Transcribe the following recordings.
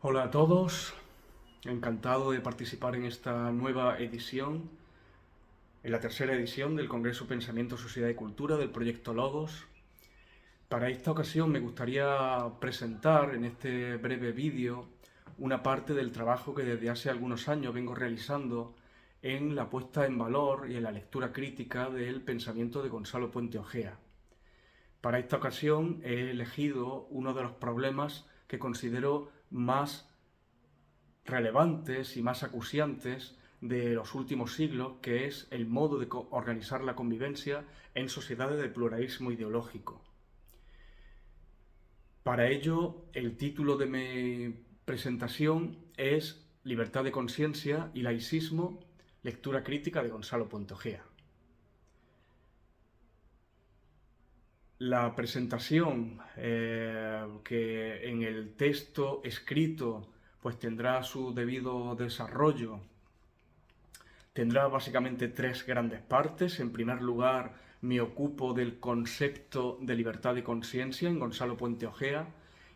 Hola a todos, encantado de participar en esta nueva edición, en la tercera edición del Congreso Pensamiento, Sociedad y Cultura del Proyecto Logos. Para esta ocasión me gustaría presentar en este breve vídeo una parte del trabajo que desde hace algunos años vengo realizando en la puesta en valor y en la lectura crítica del pensamiento de Gonzalo Puente Ojea. Para esta ocasión he elegido uno de los problemas que considero más relevantes y más acuciantes de los últimos siglos, que es el modo de organizar la convivencia en sociedades de pluralismo ideológico. Para ello, el título de mi presentación es Libertad de conciencia y laicismo, lectura crítica de Gonzalo Puente Ojea. La presentación que en el texto escrito pues tendrá su debido desarrollo. Tendrá básicamente tres grandes partes. En primer lugar, me ocupo del concepto de libertad de conciencia en Gonzalo Puente Ojea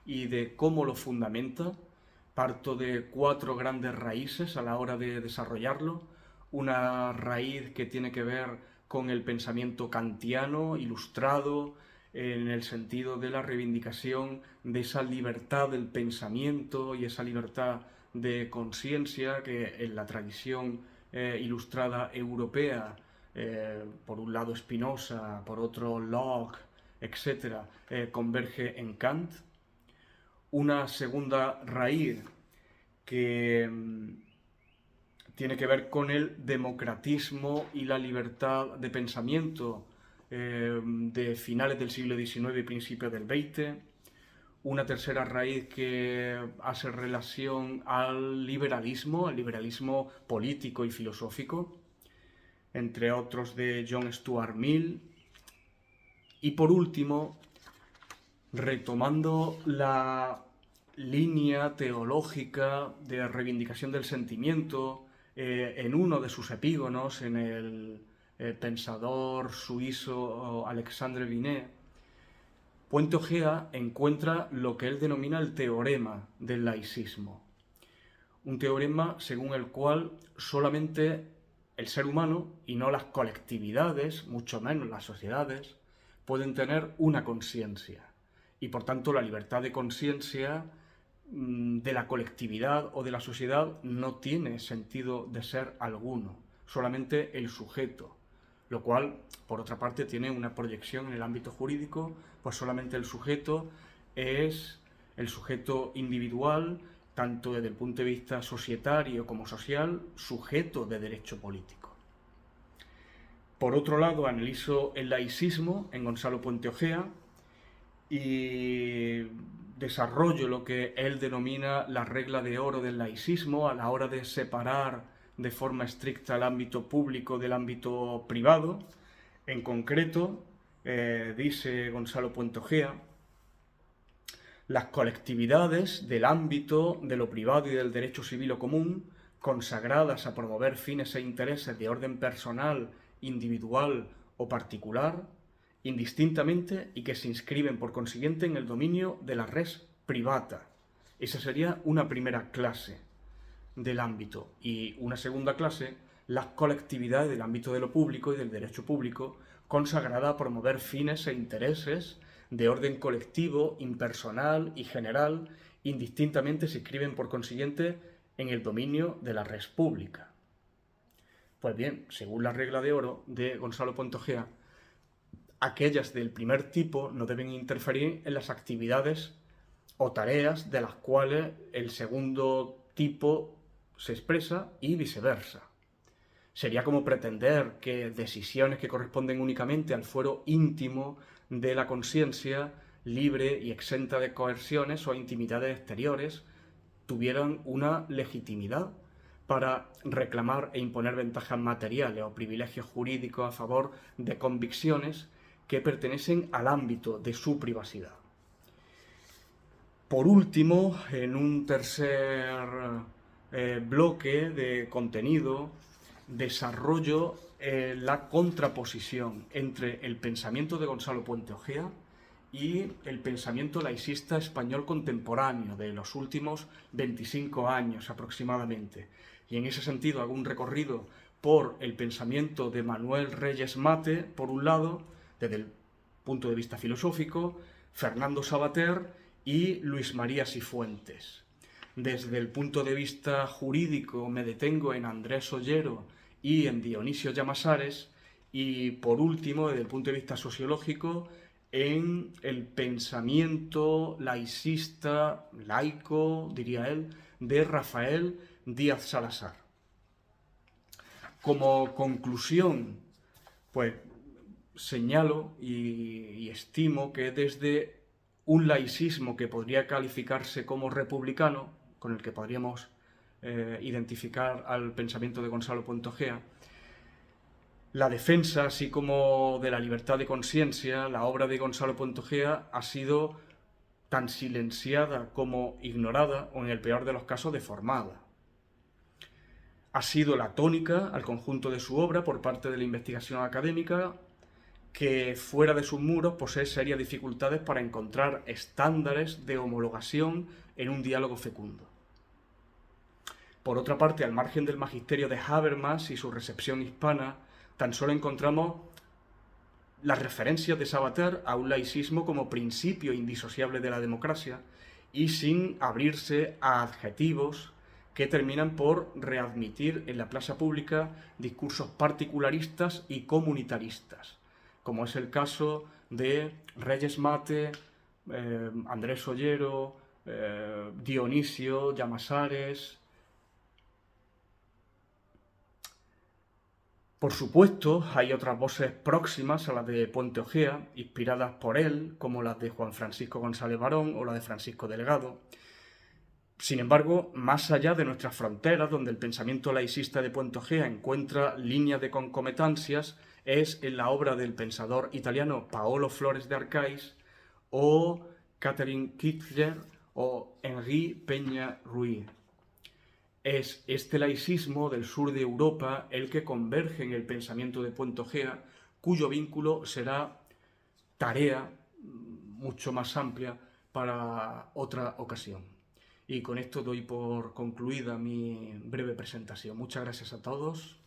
y de cómo lo fundamenta. Parto de cuatro grandes raíces a la hora de desarrollarlo. Una raíz que tiene que ver con el pensamiento kantiano, ilustrado, en el sentido de la reivindicación de esa libertad del pensamiento y esa libertad de conciencia que en la tradición ilustrada europea, por un lado Spinoza, por otro Locke, etc., converge en Kant. Una segunda raíz que tiene que ver con el democratismo y la libertad de pensamiento de finales del siglo XIX y principios del XX. Una tercera raíz que hace relación al liberalismo político y filosófico, entre otros de John Stuart Mill. Y por último, retomando la línea teológica de reivindicación del sentimiento, en uno de sus epígonos, en el pensador suizo Alexandre Binet, Puente Ojea encuentra lo que él denomina el teorema del laicismo. Un teorema según el cual solamente el ser humano, y no las colectividades, mucho menos las sociedades, pueden tener una conciencia. Y por tanto la libertad de conciencia de la colectividad o de la sociedad no tiene sentido de ser alguno, solamente el sujeto, lo cual, por otra parte, tiene una proyección en el ámbito jurídico, pues solamente el sujeto es el sujeto individual, tanto desde el punto de vista societario como social, sujeto de derecho político. Por otro lado, analizo el laicismo en Gonzalo Puente Ojea y desarrollo lo que él denomina la regla de oro del laicismo a la hora de separar de forma estricta el ámbito público del ámbito privado. En concreto, dice Gonzalo Puente Ojea, las colectividades del ámbito de lo privado y del derecho civil o común, consagradas a promover fines e intereses de orden personal, individual o particular, indistintamente, y que se inscriben por consiguiente en el dominio de la res privata. Esa sería una primera clase del ámbito. Y una segunda clase, las colectividades del ámbito de lo público y del derecho público, consagrada a promover fines e intereses de orden colectivo, impersonal y general, indistintamente se inscriben por consiguiente en el dominio de la res pública. Pues bien, según la regla de oro de Gonzalo Puente Ojea, aquellas del primer tipo no deben interferir en las actividades o tareas de las cuales el segundo tipo se expresa y viceversa. Sería como pretender que decisiones que corresponden únicamente al fuero íntimo de la conciencia, libre y exenta de coerciones o intimidades exteriores, tuvieran una legitimidad para reclamar e imponer ventajas materiales o privilegios jurídicos a favor de convicciones que pertenecen al ámbito de su privacidad. Por último, en un tercer bloque de contenido, desarrollo la contraposición entre el pensamiento de Gonzalo Puente Ojea y el pensamiento laicista español contemporáneo de los últimos 25 años aproximadamente. Y en ese sentido hago un recorrido por el pensamiento de Manuel Reyes Mate, por un lado, desde el punto de vista filosófico, Fernando Savater y Luis María Sifuentes. Desde el punto de vista jurídico me detengo en Andrés Ollero y en Dionisio Llamasares, y por último, desde el punto de vista sociológico, en el pensamiento laicista, laico, diría él, de Rafael Díaz Salazar. Como conclusión, pues señalo y estimo que desde un laicismo que podría calificarse como republicano, con el que podríamos identificar al pensamiento de Gonzalo Puentejea, la defensa, así como de la libertad de conciencia, la obra de Gonzalo Puentejea ha sido tan silenciada como ignorada, o en el peor de los casos, deformada. Ha sido la tónica al conjunto de su obra por parte de la investigación académica, que fuera de sus muros posee serias dificultades para encontrar estándares de homologación en un diálogo fecundo. Por otra parte, al margen del magisterio de Habermas y su recepción hispana, tan solo encontramos las referencias de Savater a un laicismo como principio indisociable de la democracia y sin abrirse a adjetivos que terminan por readmitir en la plaza pública discursos particularistas y comunitaristas, como es el caso de Reyes Mate, Andrés Ollero, Dionisio Llamasares. Por supuesto, hay otras voces próximas a las de Puentejea, inspiradas por él, como las de Juan Francisco González Barón o la de Francisco Delgado. Sin embargo, más allá de nuestras fronteras, donde el pensamiento laicista de Puentejea encuentra líneas de concomitancias, es en la obra del pensador italiano Paolo Flores de Arcais, o Catherine Kittler, o Henri Peña Ruiz. Es este laicismo del sur de Europa el que converge en el pensamiento de Puentejea, cuyo vínculo será tarea mucho más amplia para otra ocasión. Y con esto doy por concluida mi breve presentación. Muchas gracias a todos.